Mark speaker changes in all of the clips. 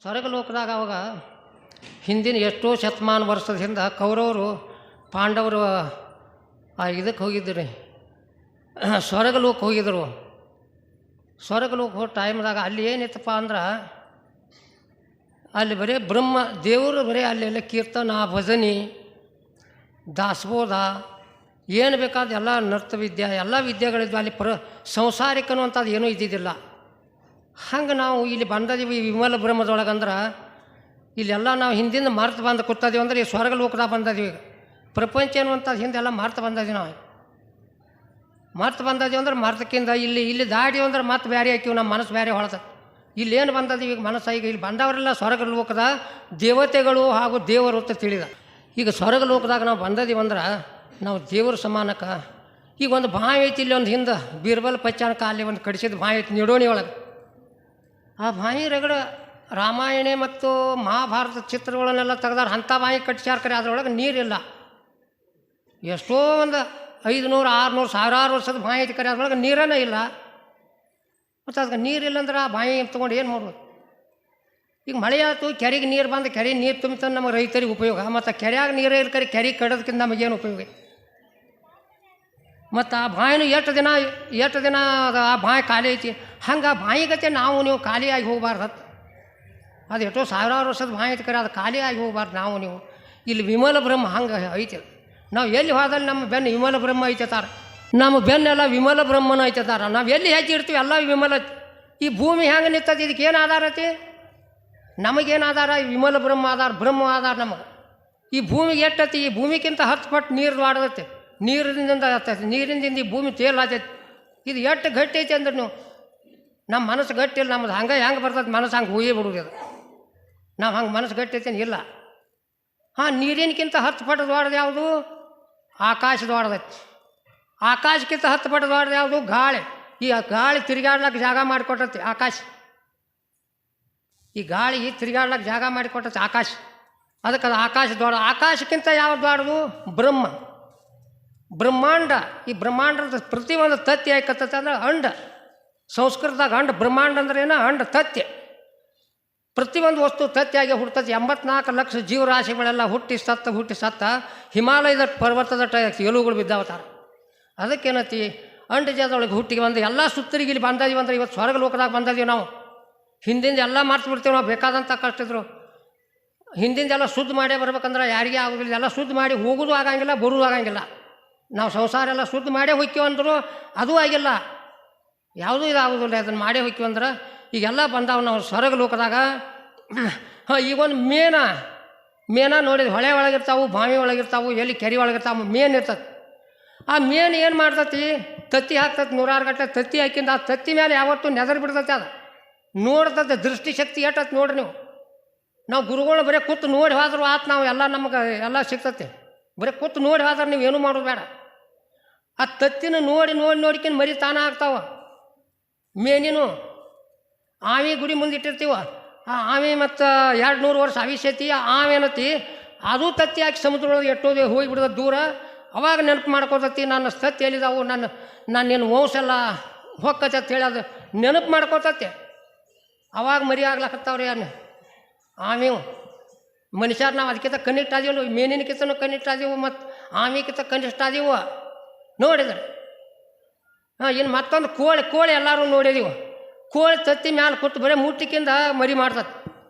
Speaker 1: ಸ್ವರ್ಗಲೋಕದಾಗ ಅವಾಗ ಹಿಂದಿನ ಎಷ್ಟೋ ಶತಮಾನ ವರ್ಷದ ಹಿಂದೆ ಕೌರವರು ಪಾಂಡವರು ಇದಕ್ಕೆ ಹೋಗಿದ್ದರು ರೀ, ಸ್ವರ್ಗಲೋಕ ಹೋಗಿದ್ದರು. ಸ್ವರ್ಗಲೋಕ ಹೋದ ಟೈಮ್ದಾಗ ಅಲ್ಲಿ ಏನಿತ್ತಪ್ಪ ಅಂದ್ರೆ ಅಲ್ಲಿ ಬರೀ ಬ್ರಹ್ಮ ದೇವರು ಬರೀ ಅಲ್ಲೆಲ್ಲ ಕೀರ್ತನ ಭಜನೆ ದಾಸಬೋಧ ಏನು ಬೇಕಾದ ಎಲ್ಲ ನರ್ತವಿದ್ಯೆ ಎಲ್ಲ ವಿದ್ಯೆಗಳಿದ್ವು. ಅಲ್ಲಿ ಸಂಸಾರಿಕ ಅನ್ನುವಂಥದ್ದು ಏನೂ ಇದ್ದಿದ್ದಿಲ್ಲ. ಹಂಗೆ ನಾವು ಇಲ್ಲಿ ಬಂದದೀವಿ ವಿಮಲ ಬ್ರಹ್ಮದೊಳಗಂದ್ರೆ ಇಲ್ಲೆಲ್ಲ ನಾವು ಹಿಂದಿಂದ ಮರ್ತು ಬಂದು ಕೂತದೀವಿ ಅಂದ್ರೆ ಈ ಸ್ವರ್ಗಲೋಕದಾಗ ಬಂದದೀವಿ. ಪ್ರಪಂಚ ಅನ್ನುವಂಥದ್ದು ಹಿಂದೆಲ್ಲ ಮರ್ತು ಬಂದದೀವಿ. ನಾವು ಮರ್ತು ಬಂದದೀವಿ ಅಂದ್ರೆ ಮರ್ತಕ್ಕಿಂತ ಇಲ್ಲಿ ದಾಡಿ ಅಂದ್ರೆ ಮತ್ತೆ ಬೇರೆ ಹಾಕಿವಿ, ನಮ್ಮ ಮನಸ್ಸು ಬೇರೆ ಹೊಳ್ತದೆ. ಇಲ್ಲೇನು ಬಂದದೀವಿ ಈಗ ಮನಸ್ಸು. ಈಗ ಇಲ್ಲಿ ಬಂದವರೆಲ್ಲ ಸ್ವರ್ಗಲೋಕದ ದೇವತೆಗಳು ಹಾಗೂ ದೇವರು ಅಂತ ತಿಳಿದ. ಈಗ ಸ್ವರ್ಗಲೋಕದಾಗ ನಾವು ಬಂದದೀವಿ ಅಂದ್ರೆ ನಾವು ದೇವ್ರ ಸಮಾನಕ್ಕೆ. ಈಗ ಒಂದು ಬಾವಿ ಐತಿ, ಇಲ್ಲಿ ಒಂದು ಹಿಂದೆ ಬೀರ್ಬಲ್ ಪಚ್ಚಾನಕ ಅಲ್ಲಿ ಒಂದು ಕಡಿಸಿದ ಬಾವಿ ಐತಿ ನಿಡೋಣಿ ಒಳಗೆ. ಆ ಬಾವಿ ರಗಡ ರಾಮಾಯಣ ಮತ್ತು ಮಹಾಭಾರತ ಚಿತ್ರಗಳನ್ನೆಲ್ಲ ತೆಗ್ದಾರ. ಅಂಥ ಬಾವಿ ಕಟ್ಟಿಸ್ಯಾರ. ಕರೆ ಅದರೊಳಗೆ ನೀರಿಲ್ಲ. ಎಷ್ಟೋ ಒಂದು 500, 600, ಸಾವಿರಾರು ವರ್ಷದ ಬಾವಿ ಐತಿ. ಕರೆ ಅದ್ರೊಳಗೆ ನೀರೇ ಇಲ್ಲ. ಮತ್ತು ಅದಕ್ಕೆ ನೀರಿಲ್ಲ ಅಂದ್ರೆ ಆ ಬಾವಿ ತೊಗೊಂಡು ಏನು ಮಾಡ್ಬೋದು? ಈಗ ಮಳೆ ಆಯ್ತು, ಕೆರೆಗೆ ನೀರು ಬಂದು ಕೆರೆ ನೀರು ತುಂಬಿತಂದು ನಮಗೆ ರೈತರಿಗೆ ಉಪಯೋಗ. ಮತ್ತು ಕೆರೆಯಾಗ ನೀರೇ ಇಲ್ಲ, ಕರೆ ಕೆರೆ ಕಡೋದಕ್ಕಿಂತ ನಮಗೇನು ಉಪಯೋಗ? ಮತ್ತು ಆ ಬಾವಿನೂ ಎಷ್ಟು ದಿನ ಆ ಬಾವಿ ಖಾಲಿ ಐತಿ. ಹಂಗೆ ಆ ಬಾವಿಗತೆ ನಾವು ನೀವು ಖಾಲಿಯಾಗಿ ಹೋಗಬಾರ್ದು. ಅದು ಎಷ್ಟೋ ಸಾವಿರಾರು ವರ್ಷದ ಬಾವಿ ಐತಿ. ಕರೆ ಅದು ಖಾಲಿಯಾಗಿ ಹೋಗಬಾರ್ದು ನಾವು ನೀವು. ಇಲ್ಲಿ ವಿಮಲ ಬ್ರಹ್ಮ ಹಂಗೆ ಐತಿ. ನಾವು ಎಲ್ಲಿ ಹೋದಲ್ಲಿ ನಮ್ಮ ಬೆನ್ನು ವಿಮಲ ಬ್ರಹ್ಮ ಐತೆತಾರ, ನಮ್ಮ ಬೆನ್ನೆಲ್ಲ ವಿಮಲ ಬ್ರಹ್ಮನ ಐತೆತಾರ. ನಾವು ಎಲ್ಲಿ ಹೆಜ್ಜೆ ಇಡ್ತೀವಿ ಎಲ್ಲ ವಿಮಲ. ಈ ಭೂಮಿ ಹೆಂಗೆ ನಿಂತದ, ಇದಕ್ಕೆ ಏನು ಆಧಾರ ಐತಿ? ನಮಗೇನು ಆಧಾರ? ವಿಮಲ ಬ್ರಹ್ಮ ಆಧಾರ, ಬ್ರಹ್ಮ ಆಧಾರ ನಮಗೆ. ಈ ಭೂಮಿಗೆ ಎಟ್ಟತಿ? ಈ ಭೂಮಿಗಿಂತ 10 ಪಟ್ಟು ನೀರು ಆಡದೈತೆ. ನೀರಿನಿಂದ ಆಗ್ತೈತಿ, ನೀರಿನಿಂದ ಈ ಭೂಮಿ ತೇಲ್ ಆಗ್ತೈತಿ. ಇದು ಎಷ್ಟು ಗಟ್ಟಿ ಐತಿ ಅಂದ್ರೆ ನೀವು ನಮ್ಮ ಮನಸ್ಸು ಗಟ್ಟಿ ಇಲ್ಲ. ನಮ್ಮದು ಹೆಂಗೆ ಬರ್ತದೆ ಮನಸ್ಸು, ಹಂಗೆ ಹೋಯೇ ಬಿಡುವುದು. ಅದು ನಾವು ಹಂಗೆ ಮನಸ್ಸು ಗಟ್ಟಿ ಐತೇನು ಇಲ್ಲ. ನೀರಿನಕ್ಕಿಂತ 10 ಪಟ್ಟು ದೊಡ್ಡದು ಯಾವುದು? ಆಕಾಶ ದೊಡ್ಡದೈತಿ. ಆಕಾಶಕ್ಕಿಂತ 10 ಪಟ್ಟು ದೊಡ್ಡದು ಯಾವುದು? ಗಾಳಿ. ಈ ಗಾಳಿ ತಿರುಗಾಡ್ಲಿಕ್ಕೆ ಜಾಗ ಮಾಡಿಕೊಟ್ಟೈತಿ ಆಕಾಶ. ಈ ಗಾಳಿ ತಿರುಗಾಡ್ಲಿಕ್ಕೆ ಜಾಗ ಮಾಡಿಕೊಟ್ಟೈತಿ ಆಕಾಶ. ಅದಕ್ಕೆ ಅದು ಆಕಾಶ ದೊಡ್ಡ. ಆಕಾಶಕ್ಕಿಂತ ಯಾವ್ದು ದೊಡ್ಡದು? ಬ್ರಹ್ಮಾಂಡ. ಈ ಬ್ರಹ್ಮಾಂಡದ ಪ್ರತಿಯೊಂದು ತತ್ಯ ಯಾಕತ್ತೈತೆ ಅಂದ್ರೆ ಅಂಡ. ಸಂಸ್ಕೃತದಾಗ ಅಂಡ. ಬ್ರಹ್ಮಾಂಡ ಅಂದ್ರೆ ಏನೋ ಅಂಡ, ತತ್ಯ. ಪ್ರತಿಯೊಂದು ವಸ್ತು ತತ್ಯಾಗಿ ಹುಡ್ತೈತಿ. 84 ಲಕ್ಷ ಜೀವರಾಶಿಗಳೆಲ್ಲ ಹುಟ್ಟಿ ಸತ್ತ ಹಿಮಾಲಯದ ಪರ್ವತದ ಎಲುಗಳು ಬಿದ್ದಾವತಾರ. ಅದಕ್ಕೇನತಿ ಅಂಡಜದೊಳಗೆ ಹುಟ್ಟಿಗೆ ಬಂದು ಎಲ್ಲ ಸುತ್ತರಿಗೆ ಇಲ್ಲಿ ಬಂದದೀವಿ ಅಂದ್ರೆ ಇವತ್ತು ಸ್ವರ್ಗಲೋಕದಾಗ ಬಂದದೀವಿ ನಾವು. ಹಿಂದಿಂದ ಎಲ್ಲ ಮರ್ತು ಬಿಡ್ತೀವಿ ನಾವು. ಬೇಕಾದಂಥ ಕಷ್ಟಿದ್ರು ಹಿಂದಿಂದೆಲ್ಲ ಶುದ್ಧ ಮಾಡೇ ಬರ್ಬೇಕಂದ್ರೆ ಯಾರಿಗೇ ಆಗೋದಿಲ್ಲ. ಎಲ್ಲ ಶುದ್ಧ ಮಾಡಿ ಹೋಗೋದು ಆಗಂಗಿಲ್ಲ, ಬರೋದು ಆಗಂಗಿಲ್ಲ. ನಾವು ಸಂಸಾರ ಎಲ್ಲ ಶುದ್ಧ ಮಾಡೇ ಹೋಗ್ತೀವಂದ್ರು ಅದು ಆಗಿಲ್ಲ, ಯಾವುದೂ ಇದಾಗೋದಿಲ್ಲ. ಅದನ್ನು ಮಾಡೇ ಹೋಗ್ತೀವಂದ್ರೆ ಈಗೆಲ್ಲ ಬಂದಾವ ನಾವು ಸ್ವರ್ಗಲೋಕದಾಗ. ಈಗೊಂದು ಮೇನ ನೋಡಿದ್ರೆ ಹೊಳೆ ಒಳಗಿರ್ತಾವೆ, ಬಾವಿ ಒಳಗಿರ್ತಾವೆ, ಎಲ್ಲಿ ಕೆರೆ ಒಳಗಿರ್ತಾವೆ. ಮೇನ್ ಇರ್ತದೆ. ಆ ಮೇನ್ ಏನು ಮಾಡ್ತತಿ? ತತ್ತಿ ಹಾಕ್ತತಿ. 100 ಗಟ್ಟಲೆ ತತ್ತಿ ಹಾಕಿಂದ ಆ ತತ್ತಿ ಮೇಲೆ ಯಾವತ್ತೂ ನೆದರ್ ಬಿಡ್ತೈತಿ. ಅದು ನೋಡ್ತದೆ. ದೃಷ್ಟಿಶಕ್ತಿ ಎಟ್ಟತ್ ನೋಡ್ರಿ ನೀವು. ನಾವು ಗುರುಗಳು ಬರೀ ಕೂತು ನೋಡಿ ಹೋದ್ರು ಆತು, ನಾವು ಎಲ್ಲ ನಮಗೆ ಎಲ್ಲ ಸಿಗ್ತತಿ. ಬರೀ ಕೂತು ನೋಡಿ ಹೋದ್ರೆ ನೀವು ಏನೂ ಮಾಡೋದು ಬೇಡ. ಆ ತತ್ತಿನ ನೋಡಿಕಿನ ಮರಿ ತಾನ ಆಗ್ತಾವ. ಮೇನಿನು ಆವಿ ಗುಡಿ ಮುಂದೆ ಇಟ್ಟಿರ್ತೀವ. ಆ ಆವಿ ಮತ್ತು 200 ವರ್ಷ ಆವಿಷ್ಯತಿ ಆವೇನತಿ ಅದು ತತ್ತಿ ಹಾಕಿ ಸಮುದ್ರದೊಳಗೆ ಎಟ್ಟೋದೆ ಹೋಗಿಬಿಡ್ದ ದೂರ. ಅವಾಗ ನೆನಪು ಮಾಡ್ಕೋತತಿ, ನನ್ನ ತತ್ತಿ ಎಲ್ಲಿದಾವು, ನನ್ನ ವಂಶ ಎಲ್ಲ ಹೊಕ್ಕತಿ ಅಂತ ಹೇಳಿ ಅದು ನೆನಪು ಮಾಡ್ಕೋತತಿ. ಅವಾಗ ಮರಿ ಆಗ್ಲಕತ್ತಾವ್ರಿ ಅನ್ನ ಆಮೇವು ಮನುಷ್ಯರು. ನಾವು ಅದಕ್ಕಿಂತ ಕನಿಷ್ಠ ಆದೀವಿ. ಮೇನಿನಕ್ಕಿಂತನೂ ಕನಿಷ್ಠ ಆದೀವು, ಮತ್ತು ಆಮಿಗಿಂತ ಕನಿಷ್ಠ ಆದೀವು ನೋಡಿದ್ರೆ. ಇನ್ನು ಮತ್ತೊಂದು ಕೋಳಿ ಎಲ್ಲರೂ ನೋಡಿದೀವಿ. ಕೋಳಿ ತತ್ತಿ ಮ್ಯಾಲೆ ಕೂತು ಬರೀ ಮುಟ್ಟಿಕಿಂದ ಮರಿ ಮಾಡ್ತದೆ.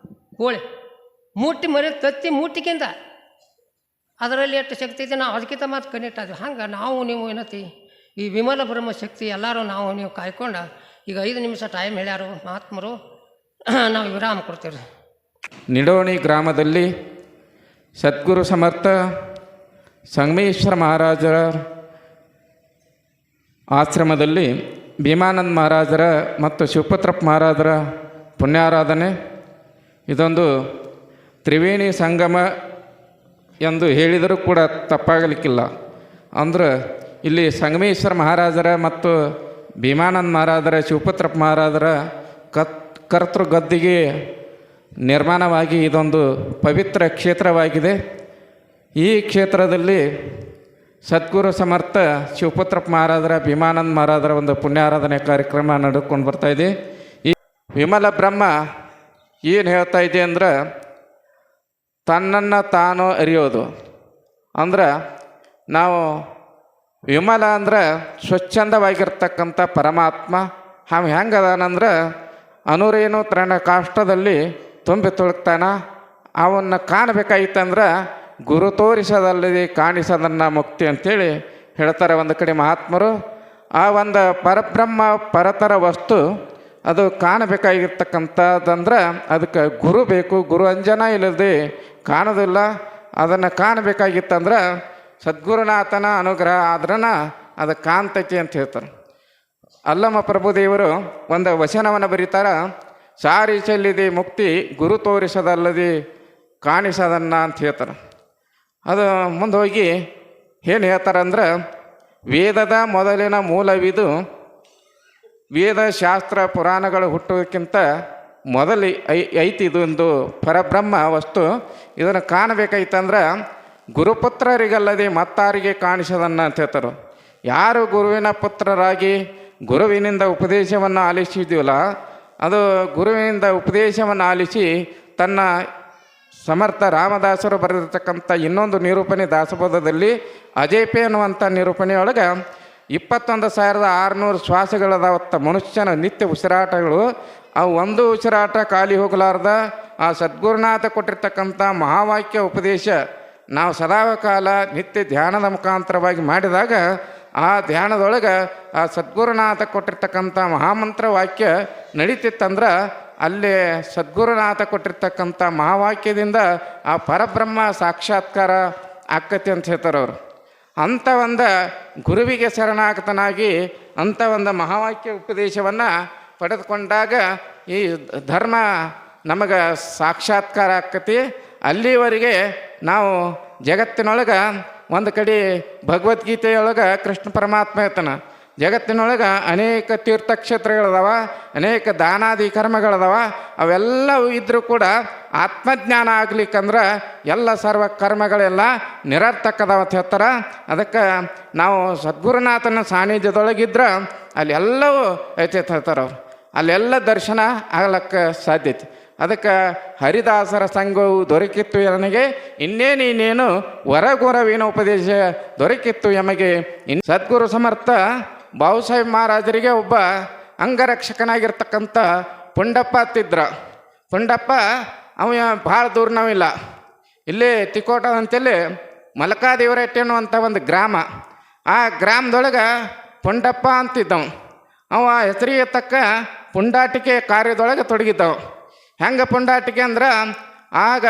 Speaker 1: ಕೋಳಿ ಮರಿ ತತ್ತಿ ಮುಟ್ಟಿಕಿಂದ ಅದರಲ್ಲಿ ಎಷ್ಟು ಶಕ್ತಿ ಐತೆ. ನಾವು ಅದಕ್ಕಿಂತ ಮತ್ತು ಕನೆಕ್ಟ್ ಆದ್ವಿ. ಹಂಗೆ ನಾವು ನೀವು ಏನತಿ ಈ ವಿಮಲ ಬ್ರಹ್ಮ ಶಕ್ತಿ ಎಲ್ಲರೂ ನಾವು ನೀವು ಕಾಯ್ಕೊಂಡು. ಈಗ 5 ನಿಮಿಷ ಟೈಮ್ ಹೇಳ್ಯಾರು ಮಹಾತ್ಮರು, ನಾವು ವಿರಾಮ ಕೊಡ್ತೀವಿ.
Speaker 2: ನಿಡೋಣಿ ಗ್ರಾಮದಲ್ಲಿ ಸದ್ಗುರು ಸಮರ್ಥ ಸಂಗಮೇಶ್ವರ ಮಹಾರಾಜರ ಆಶ್ರಮದಲ್ಲಿ ಭೀಮಾನಂದ ಮಹಾರಾಜರ ಮತ್ತು ಶಿವಪತ್ರಪ್ಪ ಮಹಾರಾಜರ ಪುಣ್ಯಾರಾಧನೆ. ಇದೊಂದು ತ್ರಿವೇಣಿ ಸಂಗಮ ಎಂದು ಹೇಳಿದರೂ ಕೂಡ ತಪ್ಪಾಗಲಿಕ್ಕಿಲ್ಲ. ಅಂದ್ರೆ ಇಲ್ಲಿ ಸಂಗಮೇಶ್ವರ ಮಹಾರಾಜರ ಮತ್ತು ಭೀಮಾನಂದ ಮಹಾರಾಜರ ಶಿವಪತ್ರಪ್ಪ ಮಹಾರಾಜರ ಕರ್ತೃ ಗದ್ದಿಗೆ ನಿರ್ಮಾಣವಾಗಿ ಇದೊಂದು ಪವಿತ್ರ ಕ್ಷೇತ್ರವಾಗಿದೆ. ಈ ಕ್ಷೇತ್ರದಲ್ಲಿ ಸದ್ಗುರು ಸಮರ್ಥ ಶಿವಪತ್ರಪ್ಪ ಮಹಾರಾಜರ ಭೀಮಾನಂದ ಮಹಾರಾಜರ ಒಂದು ಪುಣ್ಯಾರಾಧನೆ ಕಾರ್ಯಕ್ರಮ ನಡೆದುಕೊಂಡು ಬರ್ತಾಯಿದೆ. ಈ ವಿಮಲ ಬ್ರಹ್ಮ ಏನು ಹೇಳ್ತಾ ಇದೆ ಅಂದ್ರೆ ತನ್ನನ್ನು ತಾನು ಅರಿಯೋದು ಅಂದ್ರೆ ನಾವು ವಿಮಲ ಅಂದ್ರೆ ಸ್ವಚ್ಛಂದವಾಗಿರ್ತಕ್ಕಂಥ ಪರಮಾತ್ಮ ಅವ ಹೆಂಗದಾನಂದ್ರೆ ಅನುರೇನು ತನ್ನ ಕಾಷ್ಟದಲ್ಲಿ ತುಂಬಿ ತುಳುಕ್ತಾನ. ಅವನ್ನ ಕಾಣಬೇಕಾಗಿತ್ತಂದ್ರೆ ಗುರು ತೋರಿಸದಲ್ಲದೆ ಕಾಣಿಸದನ್ನ ಮುಕ್ತಿ ಅಂತೇಳಿ ಹೇಳ್ತಾರೆ ಒಂದು ಕಡೆ ಮಹಾತ್ಮರು. ಆ ಒಂದು ಪರಬ್ರಹ್ಮ ಪರತರ ವಸ್ತು ಅದು ಕಾಣಬೇಕಾಗಿರ್ತಕ್ಕಂಥದ್ದಂದ್ರೆ ಅದಕ್ಕೆ ಗುರು ಬೇಕು. ಗುರು ಅಂಜನ ಇಲ್ಲದೆ ಕಾಣೋದಿಲ್ಲ. ಅದನ್ನು ಕಾಣಬೇಕಾಗಿತ್ತಂದ್ರೆ ಸದ್ಗುರುನಾಥನ ಅನುಗ್ರಹ ಆದ್ರನ ಅದು ಕಾಣ್ತೈತಿ ಅಂತ ಹೇಳ್ತಾರೆ. ಅಲ್ಲಮ ಪ್ರಭುದೇವರು ಒಂದು ವಚನವನ್ನು ಬರೀತಾರೆ, ಸಾರಿ ಚೆಲ್ಲಿದೆ ಮುಕ್ತಿ ಗುರು ತೋರಿಸದಲ್ಲದೆ ಕಾಣಿಸದನ್ನ ಅಂತ ಹೇಳ್ತಾರೆ. ಅದು ಮುಂದೆ ಹೋಗಿ ಏನು ಹೇಳ್ತಾರೆ ಅಂದ್ರೆ ವೇದದ ಮೊದಲಿನ ಮೂಲವಿದು, ವೇದ ಶಾಸ್ತ್ರ ಪುರಾಣಗಳು ಹುಟ್ಟೋದಕ್ಕಿಂತ ಮೊದಲು ಐತಿ ಇದೊಂದು ಪರಬ್ರಹ್ಮ ವಸ್ತು. ಇದನ್ನು ಕಾಣಬೇಕಾಯ್ತಂದ್ರೆ ಗುರುಪುತ್ರರಿಗಲ್ಲದೆ ಮತ್ತಾರಿಗೆ ಕಾಣಿಸದನ್ನ ಅಂತ ಹೇಳ್ತಾರೆ. ಯಾರು ಗುರುವಿನ ಪುತ್ರರಾಗಿ ಗುರುವಿನಿಂದ ಉಪದೇಶವನ್ನು ಆಲಿಸಿದೀವಲ್ಲ, ಅದು ಗುರುವಿನಿಂದ ಉಪದೇಶವನ್ನು ಆಲಿಸಿ ತನ್ನ ಸಮರ್ಥ ರಾಮದಾಸರು ಬರೆದಿರ್ತಕ್ಕಂಥ ಇನ್ನೊಂದು ನಿರೂಪಣೆ ದಾಸಬೋಧದಲ್ಲಿ ಅಜೇಪೆ ಅನ್ನುವಂಥ ನಿರೂಪಣೆಯೊಳಗೆ 21,600 ಶ್ವಾಸಗಳದಾವತ್ತ ಮನುಷ್ಯನ ನಿತ್ಯ ಉಸಿರಾಟಗಳು. ಅವು ಒಂದು ಉಸಿರಾಟ ಖಾಲಿ ಹೋಗಲಾರ್ದ ಆ ಸದ್ಗುರುನಾಥ ಕೊಟ್ಟಿರ್ತಕ್ಕಂಥ ಮಹಾವಾಕ್ಯ ಉಪದೇಶ ನಾವು ಸದಾಕಾಲ ನಿತ್ಯ ಧ್ಯಾನದ ಮುಖಾಂತರವಾಗಿ ಮಾಡಿದಾಗ ಆ ಧ್ಯಾನದೊಳಗೆ ಆ ಸದ್ಗುರುನಾಥ ಕೊಟ್ಟಿರ್ತಕ್ಕಂಥ ಮಹಾಮಂತ್ರ ವಾಕ್ಯ ನಡೀತಿತ್ತಂದ್ರೆ ಅಲ್ಲೇ ಸದ್ಗುರುನಾಥ ಕೊಟ್ಟಿರ್ತಕ್ಕಂಥ ಮಹಾವಾಕ್ಯದಿಂದ ಆ ಪರಬ್ರಹ್ಮ ಸಾಕ್ಷಾತ್ಕಾರ ಆಕ್ಕತಿ ಅಂತ ಹೇಳ್ತಾರೆ ಅವರು. ಅಂಥ ಒಂದು ಗುರುವಿಗೆ ಶರಣಾಗತನಾಗಿ ಅಂಥ ಒಂದು ಮಹಾವಾಕ್ಯ ಉಪದೇಶವನ್ನು ಪಡೆದುಕೊಂಡಾಗ ಈ ಧರ್ಮ ನಮಗೆ ಸಾಕ್ಷಾತ್ಕಾರ ಆಕ್ಕತಿ. ಅಲ್ಲಿವರೆಗೆ ನಾವು ಜಗತ್ತಿನೊಳಗೆ ಒಂದು ಕಡೆ ಭಗವದ್ಗೀತೆಯೊಳಗೆ ಕೃಷ್ಣ ಪರಮಾತ್ಮ ಹೇಳ್ತಾನೆ, ಜಗತ್ತಿನೊಳಗೆ ಅನೇಕ ತೀರ್ಥಕ್ಷೇತ್ರಗಳದಾವ, ಅನೇಕ ದಾನಾದಿ ಕರ್ಮಗಳದಾವ. ಅವೆಲ್ಲವೂ ಇದ್ದರೂ ಕೂಡ ಆತ್ಮಜ್ಞಾನ ಆಗ್ಲಿಕ್ಕಂದ್ರೆ ಎಲ್ಲ ಸರ್ವ ಕರ್ಮಗಳೆಲ್ಲ ನಿರರ್ಥಕದಾವ ಅಂತ ಹೇಳ್ತಾರೆ. ಅದಕ್ಕೆ ನಾವು ಸದ್ಗುರುನಾಥನ ಸಾನ್ನಿಧ್ಯದೊಳಗಿದ್ರೆ ಅಲ್ಲಿ ಎಲ್ಲವೂ ಐತೆ ಅಂತ ಹೇಳ್ತಾರೆ ಅವರು. ಅಲ್ಲೆಲ್ಲ ದರ್ಶನ ಆಗ್ಲಿಕ್ಕೆ ಸಾಧ್ಯತೆ. ಅದಕ್ಕೆ ಹರಿದಾಸರ ಸಂಘವು ದೊರಕಿತ್ತು ನನಗೆ, ಇನ್ನೇನು ಹೊರಗುರವಿನ ಉಪದೇಶ ದೊರಕಿತ್ತು ಎಮಗೆ. ಸದ್ಗುರು ಸಮರ್ಥ ಬಾಬುಸಾಹೇಬ್ ಮಹಾರಾಜರಿಗೆ ಒಬ್ಬ ಅಂಗರಕ್ಷಕನಾಗಿರ್ತಕ್ಕಂಥ ಪುಂಡಪ್ಪ ಅತ್ತಿದ್ರ. ಪುಂಡಪ್ಪ ಅವ ಭಾಳ ದೂರನವಿಲ್ಲ, ಇಲ್ಲೇ ತಿಕೋಟ ಅಂತೇಳಿ ಮಲಕಾದೇವರಟ್ಟಿ ಅನ್ನುವಂಥ ಒಂದು ಗ್ರಾಮ. ಆ ಗ್ರಾಮದೊಳಗೆ ಪುಂಡಪ್ಪ ಅಂತಿದ್ದವ. ಅವ ಹೆಸರಿಗೆ ತಕ್ಕ ಪುಂಡಾಟಿಕೆ ಕಾರ್ಯದೊಳಗೆ ತೊಡಗಿದ್ದವ. ಹೆಂಗೆ ಪುಂಡಾಟಿಕೆ ಅಂದ್ರೆ ಆಗ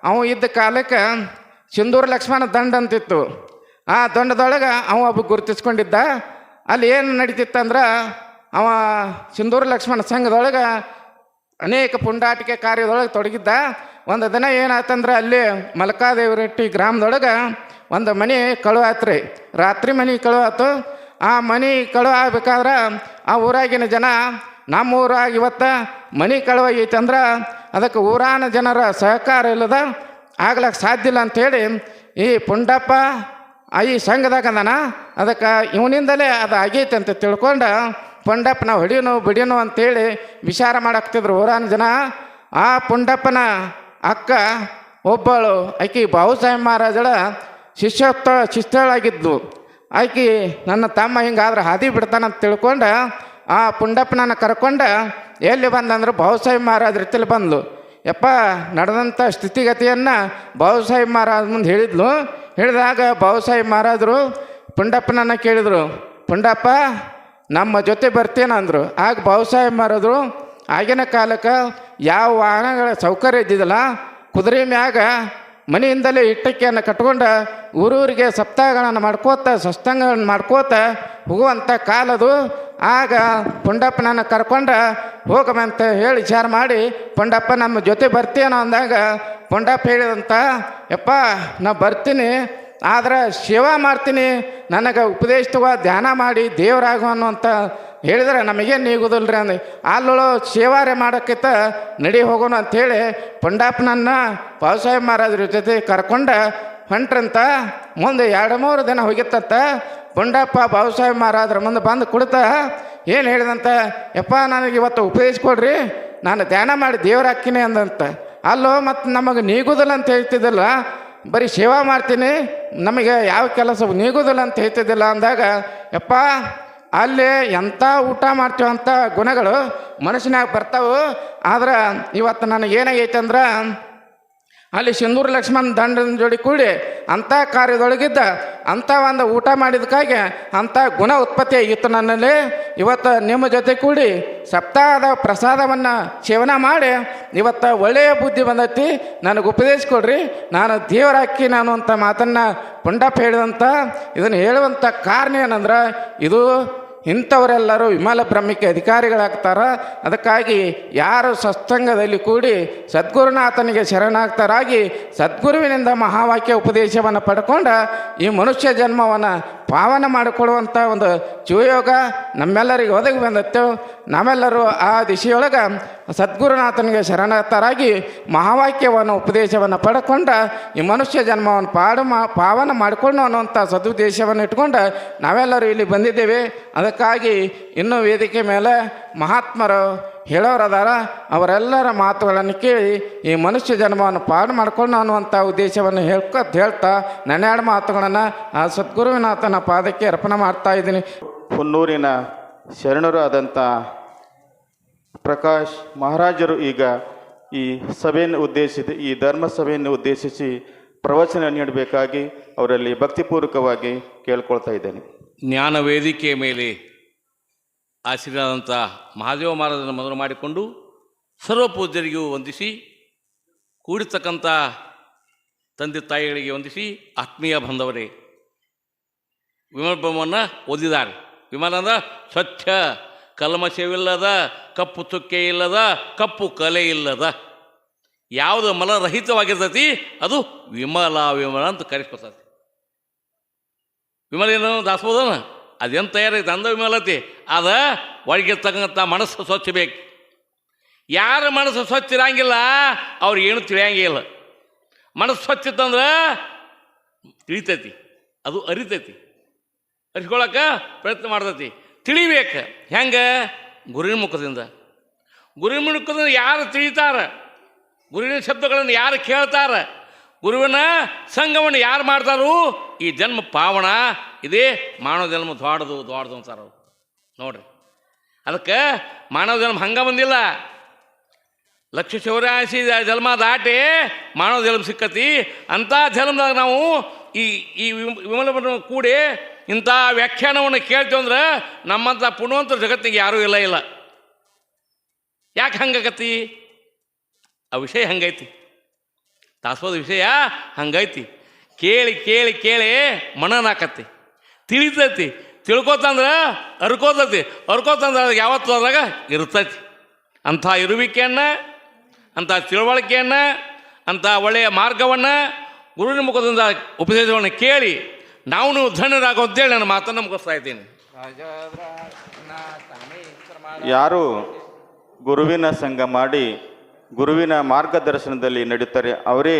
Speaker 2: ಅವ ಇದ್ದ ಕಾಲಕ್ಕೆ ಸಿಂಧೂರ ಲಕ್ಷ್ಮಣ ದಂಡ ಅಂತಿತ್ತು. ಆ ದಂಡದೊಳಗೆ ಅವ ಒಬ್ಬ ಗುರುತಿಸ್ಕೊಂಡಿದ್ದ. ಅಲ್ಲಿ ಏನು ನಡೀತಿತ್ತಂದ್ರೆ ಅವ ಸಿಂಧೂರ ಲಕ್ಷ್ಮಣ ಸಂಘದೊಳಗೆ ಅನೇಕ ಪುಂಡಾಟಿಕೆ ಕಾರ್ಯದೊಳಗೆ ತೊಡಗಿದ್ದ. ಒಂದು ದಿನ ಏನಾಯ್ತಂದ್ರೆ ಅಲ್ಲಿ ಮಲಕಾದೇವರಟ್ಟಿ ಗ್ರಾಮದೊಳಗೆ ಒಂದು ಮನೆ ಕಳುವಾತ್ರಿ, ರಾತ್ರಿ ಮನೆ ಕಳುವಾತು. ಆ ಮನೆ ಕಳುವ ಆಗ್ಬೇಕಾದ್ರೆ ಆ ಊರಾಗಿನ ಜನ ನಮ್ಮ ಊರಾಗ ಇವತ್ತು ಮನೆ ಕಳುವಾಗೈತೆ ಅಂದ್ರೆ ಅದಕ್ಕೆ ಊರಾನ ಜನರ ಸಹಕಾರ ಇಲ್ಲದ ಆಗ್ಲಕ್ಕೆ ಸಾಧ್ಯ ಇಲ್ಲ ಅಂಥೇಳಿ ಈ ಪುಂಡಪ್ಪ ಈ ಸಂಘದಾಗ ಅದಾನ, ಅದಕ್ಕೆ ಇವನಿಂದಲೇ ಅದು ಆಗೈತೆ ಅಂತ ತಿಳ್ಕೊಂಡು ಪುಂಡಪ್ಪ ನಾವು ಹೊಡಿಯೋನು ಬಿಡಿಯೋನು ಅಂಥೇಳಿ ವಿಚಾರ ಮಾಡಾಕ್ತಿದ್ರು ಊರಾನ ಜನ. ಆ ಪುಂಡಪ್ಪನ ಅಕ್ಕ ಒಬ್ಬಳು ಆಕೆ ಬಾಬುಸಾಹೇಬ್ ಮಹಾರಾಜಳ ಶಿಷ್ಯಳಾಗಿದ್ಲು. ಆಕೆ ನನ್ನ ತಮ್ಮ ಹಿಂಗಾದ್ರೆ ಹಾದಿ ಬಿಡ್ತಾನಂತ ತಿಳ್ಕೊಂಡು ಆ ಪುಂಡಪ್ಪನನ್ನು ಕರ್ಕೊಂಡು ಎಲ್ಲಿ ಬಂದಂದ್ರೆ ಬಾಬುಸಾಹೇಬ್ ಮಹಾರಾಜ್ ರೀತಿಯಲ್ಲಿ ಬಂದ್ಲು. ಯಪ್ಪ ನಡೆದಂಥ ಸ್ಥಿತಿಗತಿಯನ್ನು ಬಾಬುಸಾಹೇಬ್ ಮಹಾರಾಜ್ ಮುಂದೆ ಹೇಳಿದ್ಲು. ಹೇಳಿದಾಗ ಬಾಬುಸಾಹೇಬ್ ಮಹಾರಾಜರು ಪುಂಡಪ್ಪನನ್ನು ಕೇಳಿದರು, ಪುಂಡಪ್ಪ ನಮ್ಮ ಜೊತೆ ಬರ್ತೇನೆ ಅಂದರು. ಆಗ ಬಾಬುಸಾಹೇಬ್ ಮಹಾರಾಜರು ಆಗಿನ ಕಾಲಕ್ಕೆ ಯಾವ ವಾಹನಗಳ ಸೌಕರ್ಯ ಇದ್ದಿದ್ದಲ್ಲ, ಕುದುರೆ ಮ್ಯಾಗ ಮನೆಯಿಂದಲೇ ಇಟ್ಟಕ್ಕಿಯನ್ನು ಕಟ್ಕೊಂಡು ಊರೂರಿಗೆ ಸಪ್ತಾಹಗಳನ್ನು ಮಾಡ್ಕೋತ ಸತ್ಸಂಗಗಳನ್ನು ಮಾಡ್ಕೋತ ಹೋಗುವಂಥ ಕಾಲದು. ಆಗ ಪುಂಡಪ್ಪನನ್ನು ಕರ್ಕೊಂಡು ಹೋಗಮಂತ ಹೇಳಿ ವಿಚಾರ ಮಾಡಿ ಪುಂಡಪ್ಪ ನಮ್ಮ ಜೊತೆ ಬರ್ತೀನೋ ಅಂದಾಗ ಪುಂಡಪ್ಪ ಹೇಳಿದಂತ, ಯಪ್ಪ ನಾ ಬರ್ತೀನಿ, ಆದ್ರೆ ಸೇವಾ ಮಾಡ್ತೀನಿ, ನನಗೆ ಉಪದೇಶವ ಧ್ಯಾನ ಮಾಡಿ ದೇವರಾಗು ಅನ್ನುವಂಥ ಹೇಳಿದ್ರೆ ನಮಗೇನು ನೀಗುದಿಲ್ಲ ರೀ ಅಂದು. ಅಲ್ಲೊಳು ಸೇವಾರೆ ಮಾಡೋಕ್ಕಿಂತ ನಡಿ ಹೋಗೋಣ ಅಂಥೇಳಿ ಪುಂಡಪ್ಪನನ್ನು ಬಾಬುಸಾಹೇಬ್ ಮಹಾರಾಜರ ಜೊತೆ ಕರ್ಕೊಂಡು ಹೊಂಟ್ರಂತ. ಮುಂದೆ 2-3 ದಿನ ಹೋಗಿತ್ತಂತ. ಪುಂಡಪ್ಪ ಬಾಬುಸಾಹೇಬ್ ಮಹಾರಾಜರ ಮುಂದೆ ಬಂದು ಕುಳಿತ ಏನು ಹೇಳಿದಂತ, ಯಪ್ಪ ನನಗೆ ಇವತ್ತು ಉಪದೇಶ ಕೊಡ್ರಿ, ನಾನು ಧ್ಯಾನ ಮಾಡಿ ದೇವ್ರ ಹಾಕಿನಿ ಅಂದಂತ. ಅಲ್ಲೋ ಮತ್ತು ನಮಗೆ ನೀಗುದಿಲ್ಲ ಅಂತ ಹೇಳ್ತಿದ್ದಿಲ್ಲ, ಬರೀ ಸೇವಾ ಮಾಡ್ತೀನಿ, ನಮಗೆ ಯಾವ ಕೆಲಸ ನೀಗುದಿಲ್ಲ ಅಂತ ಹೇಳ್ತಿದ್ದಿಲ್ಲ ಅಂದಾಗ, ಯಪ್ಪ ಅಲ್ಲಿ ಎಂಥ ಊಟ ಮಾಡ್ತೀವಂಥ ಗುಣಗಳು ಮನುಷ್ಯನಾಗ ಬರ್ತಾವೆ. ಆದ್ರೆ ಇವತ್ತು ನನಗೇನಾಗೈತೆ ಅಂದ್ರೆ, ಅಲ್ಲಿ ಸಿಂಧೂರ ಲಕ್ಷ್ಮಣ್ ದಂಡನ ಜೋಡಿ ಕೂಡಿ ಅಂಥ ಕಾರ್ಯದೊಳಗಿದ್ದ ಅಂಥ ಒಂದು ಊಟ ಮಾಡಿದಕ್ಕಾಗಿ ಅಂಥ ಗುಣ ಉತ್ಪತ್ತಿ ಆಗಿತ್ತು ನನ್ನಲ್ಲಿ. ಇವತ್ತು ನಿಮ್ಮ ಜೊತೆ ಕೂಡಿ ಸಪ್ತಾಹದ ಪ್ರಸಾದವನ್ನು ಸೇವನೆ ಮಾಡಿ ಇವತ್ತು ಒಳ್ಳೆಯ ಬುದ್ಧಿ ಬಂದೈತಿ, ನನಗೆ ಉಪದೇಶ ಕೊಡ್ರಿ, ನಾನು ದೇವರಾಕಿ ನಾನು ಅಂತ ಮಾತನ್ನು ಪುಂಡಪ್ಪ ಹೇಳಿದಂಥ. ಇದನ್ನು ಹೇಳುವಂಥ ಕಾರಣ ಏನಂದ್ರೆ, ಇದು ಇಂಥವರೆಲ್ಲರೂ ವಿಮಲ ಬ್ರಹ್ಮಕ್ಕೆ ಅಧಿಕಾರಿಗಳಾಗ್ತಾರೆ. ಅದಕ್ಕಾಗಿ ಯಾರು ಸತ್ಸಂಗದಲ್ಲಿ ಕೂಡಿ ಸದ್ಗುರುನಾಥನಿಗೆ ಶರಣಾಗ್ತರಾಗಿ ಸದ್ಗುರುವಿನಿಂದ ಮಹಾವಾಕ್ಯ ಉಪದೇಶವನ್ನು ಪಡ್ಕೊಂಡು ಈ ಮನುಷ್ಯ ಜನ್ಮವನ್ನು ಪಾವನ ಮಾಡಿಕೊಳ್ಳುವಂಥ ಒಂದು ಶಿವಯೋಗ ನಮ್ಮೆಲ್ಲರಿಗೆ ಒದಗಿ ಬಂದತ್ತು. ನಾವೆಲ್ಲರೂ ಆ ದಿಶೆಯೊಳಗೆ ಸದ್ಗುರುನಾಥನಿಗೆ ಶರಣಾಗ್ತರಾಗಿ ಮಹಾವಾಕ್ಯವನ್ನು ಉಪದೇಶವನ್ನು ಪಡ್ಕೊಂಡು ಈ ಮನುಷ್ಯ ಜನ್ಮವನ್ನು ಪಾವನ ಮಾಡಿಕೊಂಡು ಅನ್ನುವಂಥ ಸದುದ್ದೇಶವನ್ನು ಇಟ್ಕೊಂಡು ನಾವೆಲ್ಲರೂ ಇಲ್ಲಿ ಬಂದಿದ್ದೇವೆ. ಅದಕ್ಕಾಗಿ ಇನ್ನೂ ವೇದಿಕೆ ಮೇಲೆ ಮಹಾತ್ಮರು ಹೇಳೋರದಾರ, ಅವರೆಲ್ಲರ ಮಾತುಗಳನ್ನು ಕೇಳಿ ಈ ಮನುಷ್ಯ ಜನ್ಮವನ್ನು ಪಾಡು ಮಾಡಿಕೊಂಡು ಅನ್ನುವಂಥ ಉದ್ದೇಶವನ್ನು ಹೇಳ್ತಾ ನನ್ನೆರಡು ಮಾತುಗಳನ್ನು ಆ ಸದ್ಗುರುವಿನಾಥನ ಪಾದಕ್ಕೆ ಅರ್ಪಣೆ ಮಾಡ್ತಾ ಇದ್ದೀನಿ.
Speaker 3: ಹೊನ್ನೂರಿನ ಶರಣರು ಆದಂಥ ಪ್ರಕಾಶ್ ಮಹಾರಾಜರು ಈಗ ಈ ಸಭೆಯನ್ನು ಉದ್ದೇಶಿಸಿ, ಈ ಧರ್ಮ ಸಭೆಯನ್ನು ಉದ್ದೇಶಿಸಿ ಪ್ರವಚನ ನೀಡಬೇಕಾಗಿ ಅವರಲ್ಲಿ ಭಕ್ತಿಪೂರ್ವಕವಾಗಿ ಕೇಳ್ಕೊಳ್ತಾ ಇದ್ದೇನೆ.
Speaker 4: ಜ್ಞಾನ ವೇದಿಕೆಯ ಮೇಲೆ ಆಶೀರ್ವಾದಂಥ ಮಹಾದೇವ ಮಹಾರಾಜರನ್ನು ಮೊದಲು ಮಾಡಿಕೊಂಡು ಸರ್ವ ಪೂಜ್ಯರಿಗೂ ವಂದಿಸಿ, ಕೂಡಿರ್ತಕ್ಕಂಥ ತಂದೆ ತಾಯಿಗಳಿಗೆ ವಂದಿಸಿ, ಆತ್ಮೀಯ ಬಂಧವರೇ, ವಿಮಲ ಬ್ರಹ್ಮವನ್ನು ಓದಿದ್ದಾರೆ. ವಿಮಲ ಅಂದ್ರೆ ಸ್ವಚ್ಛ, ಕಲ್ಮಶವಿಲ್ಲದ, ಕಪ್ಪು ಚುಕ್ಕೆ ಇಲ್ಲದ, ಕಪ್ಪು ಕಲೆ ಇಲ್ಲದ, ಯಾವುದು ಮಲರಹಿತವಾಗಿರ್ತೈತಿ ಅದು ವಿಮಲ ವಿಮಲ ಅಂತ ಕರೆಸ್ಕೊತೈತಿ. ವಿಮಲ ಏನು ದಾಸಬೋದನ ಅದೇನು ತಯಾರೈತೆ ಅಂದ ವಿಮಲತಿ, ಅದ ಒಳಗಿರ್ತಕ್ಕಂಥ ಮನಸ್ಸು ಸ್ವಚ್ಛ ಬೇಕು. ಯಾರ ಮನಸ್ಸು ಸ್ವಚ್ಛ ಇರಂಗಿಲ್ಲ ಅವ್ರಿಗೆ ಏನು ತಿಳಿಯಂಗಿಲ್ಲ. ಮನಸ್ಸು ಸ್ವಚ್ಛ ಇತ್ತಂದ್ರೆ ತಿಳಿತೈತಿ, ಅದು ಅರಿತೈತಿ, ಅರಿಸ್ಕೊಳಕ್ಕೆ ಪ್ರಯತ್ನ ಮಾಡ್ತೈತಿ, ತಿಳಿಬೇಕು. ಹೆಂಗೆ? ಗುರುವಿನ ಮುಖದಿಂದ. ಗುರುವಿನ ಮುಖದಿಂದ ಯಾರು ತಿಳಿತಾರೆ, ಗುರುವಿನ ಶಬ್ದಗಳನ್ನು ಯಾರು ಕೇಳ್ತಾರೆ, ಗುರುವಿನ ಸಂಘವನ್ನು ಯಾರು ಮಾಡ್ತಾರೋ ಈ ಜನ್ಮ ಪಾವನ, ಇದೇ ಮಾನವ ಜನ್ಮ ದೊಡ್ಡದು ಅಂತಾರೆ ಅವ್ರು. ನೋಡ್ರಿ, ಅದಕ್ಕೆ ಮಾನವ ಜನ್ಮ ಹಂಗೆ ಬಂದಿಲ್ಲ, ಲಕ್ಷ ಚೌರಾಶಿ ಜನ್ಮ ದಾಟಿ ಮಾನವ ಜನ್ಮ ಸಿಕ್ಕತಿ. ಅಂಥ ಜನ್ಮದಾಗ ನಾವು ಈ ವಿಮಲವನ್ನು ಕೂಡಿ ಇಂಥ ವ್ಯಾಖ್ಯಾನವನ್ನು ಕೇಳ್ತೀವಿ ಅಂದ್ರೆ ನಮ್ಮಂಥ ಪುಣ್ಯವಂತರ ಜಗತ್ತಿಗೆ ಯಾರೂ ಇಲ್ಲ. ಯಾಕೆ ಹಂಗಾಗತಿ? ಆ ವಿಷಯ ಹಂಗೈತಿ, ದಾಸೋದ ವಿಷಯ ಹಂಗೈತಿ. ಕೇಳಿ ಕೇಳಿ ಕೇಳಿ ಮನನಾಕತಿ, ತಿಳಿತೈತಿ, ತಿಳ್ಕೊತಂದ್ರೆ ಅರ್ಕೋತೈತಿ, ಅರ್ಕೋತಂದ್ರೆ ಅದಕ್ಕೆ ಯಾವತ್ತು ಅದ್ರಾಗ ಇರ್ತೈತಿ. ಅಂಥ ಇರುವಿಕೆಯನ್ನು, ಅಂಥ ತಿಳುವಳಿಕೆಯನ್ನು, ಅಂಥ ಒಳ್ಳೆಯ ಮಾರ್ಗವನ್ನು ಗುರುವಿನ ಮುಖದಿಂದ ಉಪದೇಶವನ್ನು ಕೇಳಿ ನಾವು ಧನ್ಯರಾಗೋ ಅಂತೇಳಿ ನಾನು ಮಾತನ್ನು ಮುಗಿಸ್ತಾ ಇದ್ದೀನಿ.
Speaker 3: ಯಾರು ಗುರುವಿನ ಸಂಘ ಮಾಡಿ ಗುರುವಿನ ಮಾರ್ಗದರ್ಶನದಲ್ಲಿ ನಡೆಯುತ್ತಾರೆ ಅವರೇ